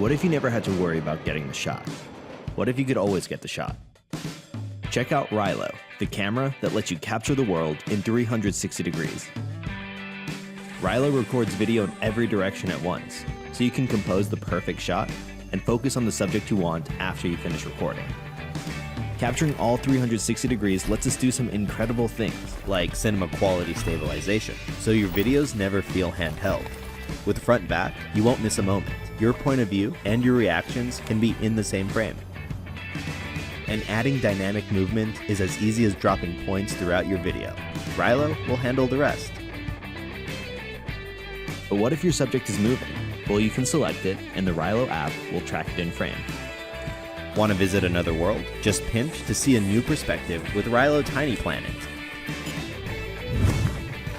What if you never had to worry about getting the shot? What if you could always get the shot? Check out Rylo, the camera that lets you capture the world in 360 degrees. Rylo records video in every direction at once, so you can compose the perfect shot and focus on the subject you want after you finish recording. Capturing all 360 degrees lets us do some incredible things, like cinema quality stabilization, so your videos never feel handheld. With front and back, you won't miss a moment. Your point of view and your reactions can be in the same frame. And adding dynamic movement is as easy as dropping points throughout your video. Rylo will handle the rest. But what if your subject is moving? Well, you can select it, and the Rylo app will track it in frame. Want to visit another world? Just pinch to see a new perspective with Rylo Tiny Planet.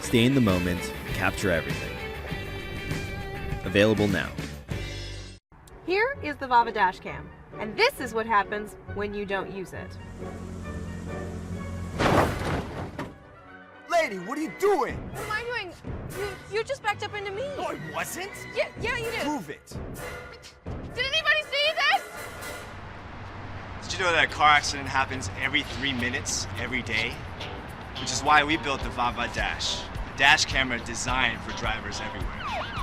Stay in the moment, capture everything. Available now. Here is the VAVA Dash Cam, and this is what happens when you don't use it. Lady, what are you doing? What am I doing? You just backed up into me. No, I wasn't. Yeah, you did. Prove it. Did anybody see this? Did you know that a car accident happens every 3 minutes, every day? Which is why we built the VAVA Dash, a dash camera designed for drivers everywhere.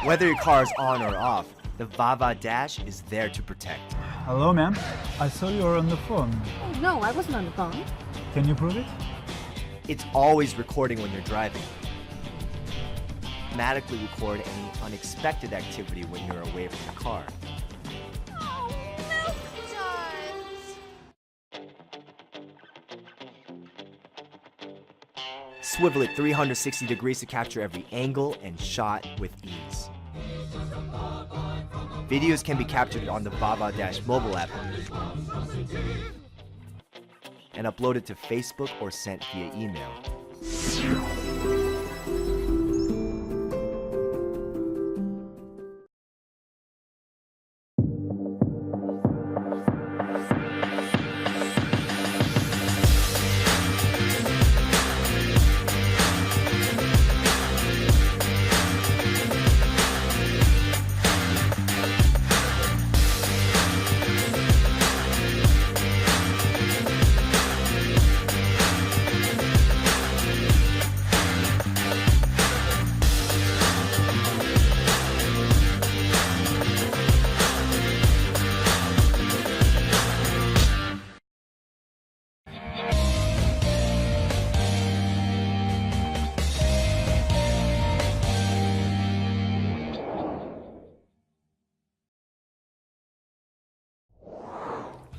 Whether your car is on or off, the VAVA Dash is there to protect. Hello, ma'am. I saw you were on the phone. Oh, no, I wasn't on the phone. Can you prove it? It's always recording when you're driving. Automatically record any unexpected activity when you're away from the car. Oh, milk duds. Swivel it 360 degrees to capture every angle and shot with ease. Videos can be captured on the VAVA Dash mobile app and uploaded to Facebook or sent via email.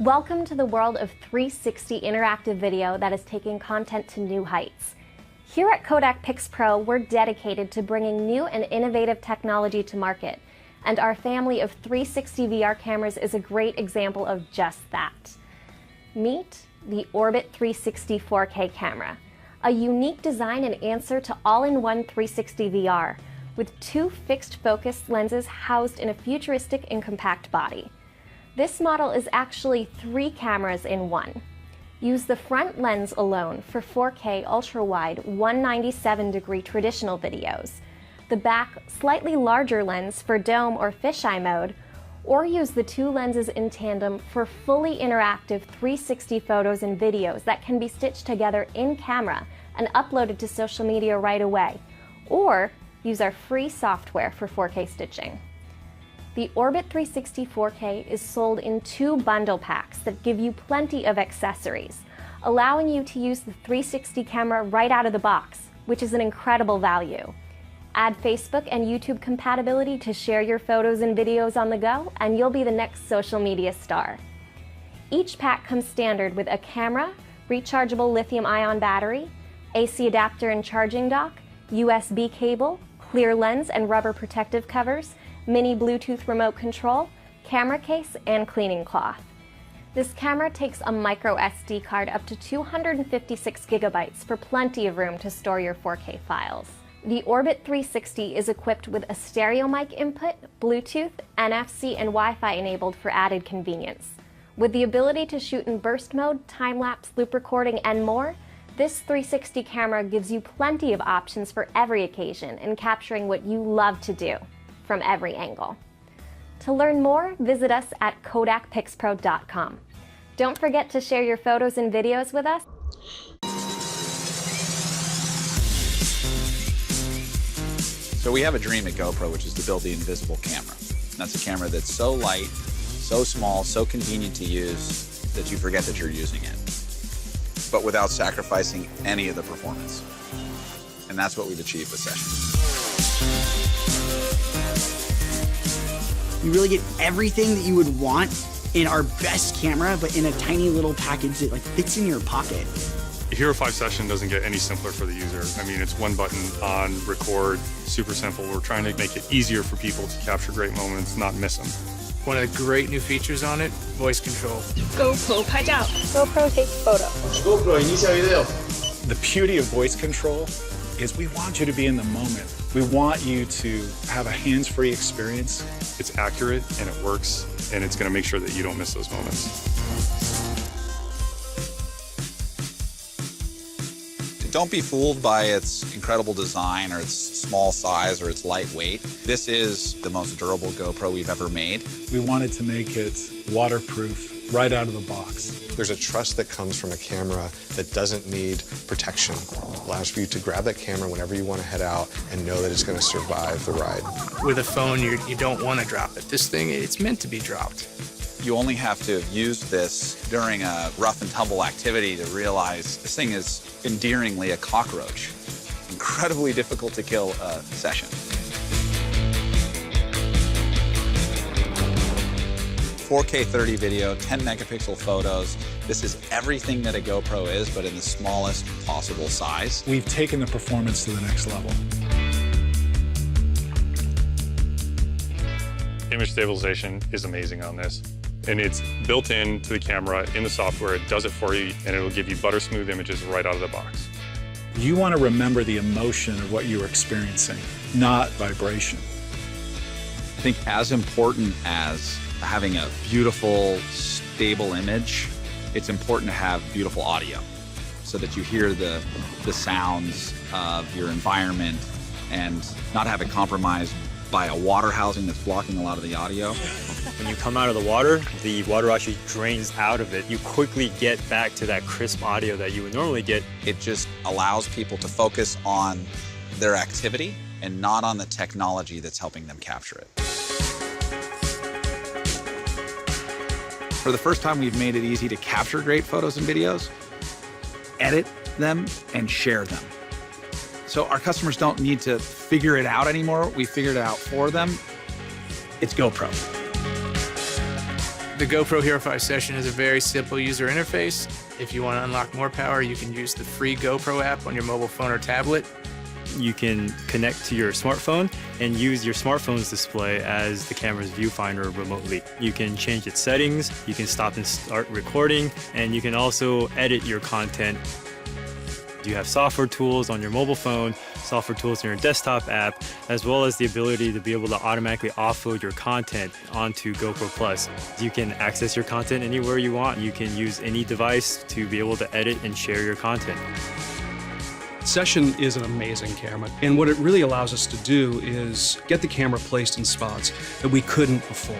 Welcome to the world of 360 interactive video that is taking content to new heights. Here at KODAK PIXPRO, we're dedicated to bringing new and innovative technology to market, and our family of 360 VR cameras is a great example of just that. Meet the Orbit 360 4K camera, a unique design and answer to all-in-one 360 VR, with two fixed focus lenses housed in a futuristic and compact body. This model is actually 3 cameras in one. Use the front lens alone for 4K ultra-wide 197-degree traditional videos, the back slightly larger lens for dome or fisheye mode, or use the 2 lenses in tandem for fully interactive 360 photos and videos that can be stitched together in camera and uploaded to social media right away, or use our free software for 4K stitching. The Orbit 360 4K is sold in 2 bundle packs that give you plenty of accessories, allowing you to use the 360 camera right out of the box, which is an incredible value. Add Facebook and YouTube compatibility to share your photos and videos on the go, and you'll be the next social media star. Each pack comes standard with a camera, rechargeable lithium-ion battery, AC adapter and charging dock, USB cable, clear lens and rubber protective covers, mini Bluetooth remote control, camera case, and cleaning cloth. This camera takes a micro SD card up to 256 gigabytes for plenty of room to store your 4K files. The Orbit 360 is equipped with a stereo mic input, Bluetooth, NFC, and Wi-Fi enabled for added convenience. With the ability to shoot in burst mode, time-lapse, loop recording, and more, this 360 camera gives you plenty of options for every occasion in capturing what you love to do from every angle. To learn more, visit us at KODAKPIXPRO.com. Don't forget to share your photos and videos with us. So we have a dream at GoPro, which is to build the invisible camera. That's a camera that's so light, so small, so convenient to use that you forget that you're using it, but without sacrificing any of the performance. And that's what we've achieved with Session. You really get everything that you would want in our best camera, but in a tiny little package that like fits in your pocket. Hero 5 Session doesn't get any simpler for the user. I mean, it's one button on, record, super simple. We're trying to make it easier for people to capture great moments, not miss them. One of the great new features on it, voice control. GoPro 拍照 GoPro takes photo. GoPro inicia video. The beauty of voice control is we want you to be in the moment. We want you to have a hands-free experience. It's accurate and it works, and it's going to make sure that you don't miss those moments. Don't be fooled by its incredible design or its small size or its lightweight. This is the most durable GoPro we've ever made. We wanted to make it waterproof right out of the box. There's a trust that comes from a camera that doesn't need protection. It allows for you to grab that camera whenever you want to head out and know that it's going to survive the ride. With a phone, you don't want to drop it. This thing, it's meant to be dropped. You only have to use this during a rough and tumble activity to realize this thing is endearingly a cockroach. Incredibly difficult to kill a Session. 4K 30 video, 10 megapixel photos. This is everything that a GoPro is, but in the smallest possible size. We've taken the performance to the next level. Image stabilization is amazing on this. And it's built into the camera, in the software. It does it for you, and it'll give you butter smooth images right out of the box. You want to remember the emotion of what you were experiencing, not vibration. I think as important as having a beautiful, stable image, it's important to have beautiful audio so that you hear the sounds of your environment and not have it compromised by a water housing that's blocking a lot of the audio. When you come out of the water actually drains out of it. You quickly get back to that crisp audio that you would normally get. It just allows people to focus on their activity and not on the technology that's helping them capture it. For the first time, we've made it easy to capture great photos and videos, edit them, and share them. So our customers don't need to figure it out anymore. We figured it out for them. It's GoPro. The GoPro Hero 5 Session is a very simple user interface. If you want to unlock more power, you can use the free GoPro app on your mobile phone or tablet. You can connect to your smartphone and use your smartphone's display as the camera's viewfinder remotely. You can change its settings, you can stop and start recording, and you can also edit your content. You have software tools on your mobile phone, software tools in your desktop app, as well as the ability to be able to automatically offload your content onto GoPro Plus. You can access your content anywhere you want. You can use any device to be able to edit and share your content. Session is an amazing camera, and what it really allows us to do is get the camera placed in spots that we couldn't before.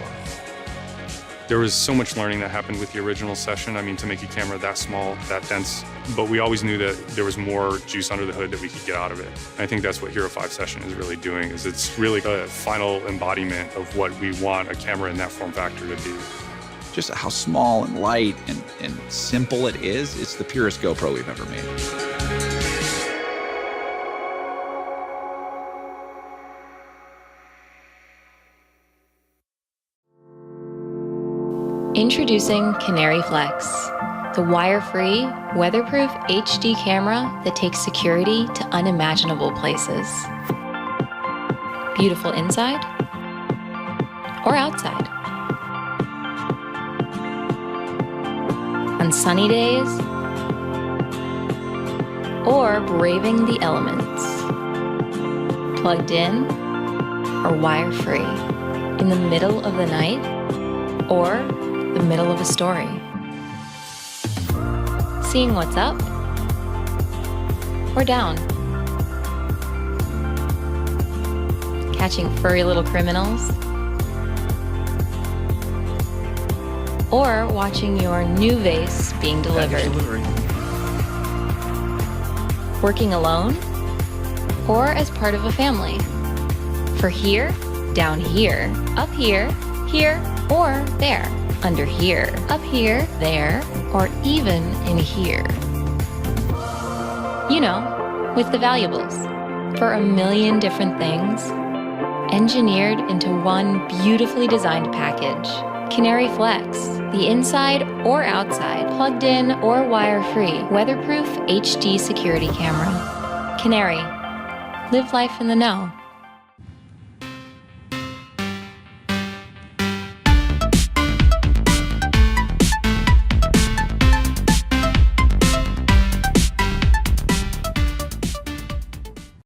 There was so much learning that happened with the original Session. I mean, to make a camera that small, that dense, but we always knew that there was more juice under the hood that we could get out of it. And I think that's what Hero 5 Session is really doing, is it's really a final embodiment of what we want a camera in that form factor to be. Just how small and light and simple it is, it's the purest GoPro we've ever made. Introducing Canary Flex, the wire-free, weatherproof HD camera that takes security to unimaginable places. Beautiful inside or outside. On sunny days or braving the elements. Plugged in or wire-free, in the middle of the night or the middle of a story. Seeing what's up or down. Catching furry little criminals or watching your new vase being delivered. Working alone, or as part of a family. For here, down here, up here, here, or there. Under here, up here, there, or even in here. You know, with the valuables. For a million different things, engineered into one beautifully designed package. Canary Flex, the inside or outside, plugged in or wire-free, weatherproof HD security camera. Canary, live life in the know.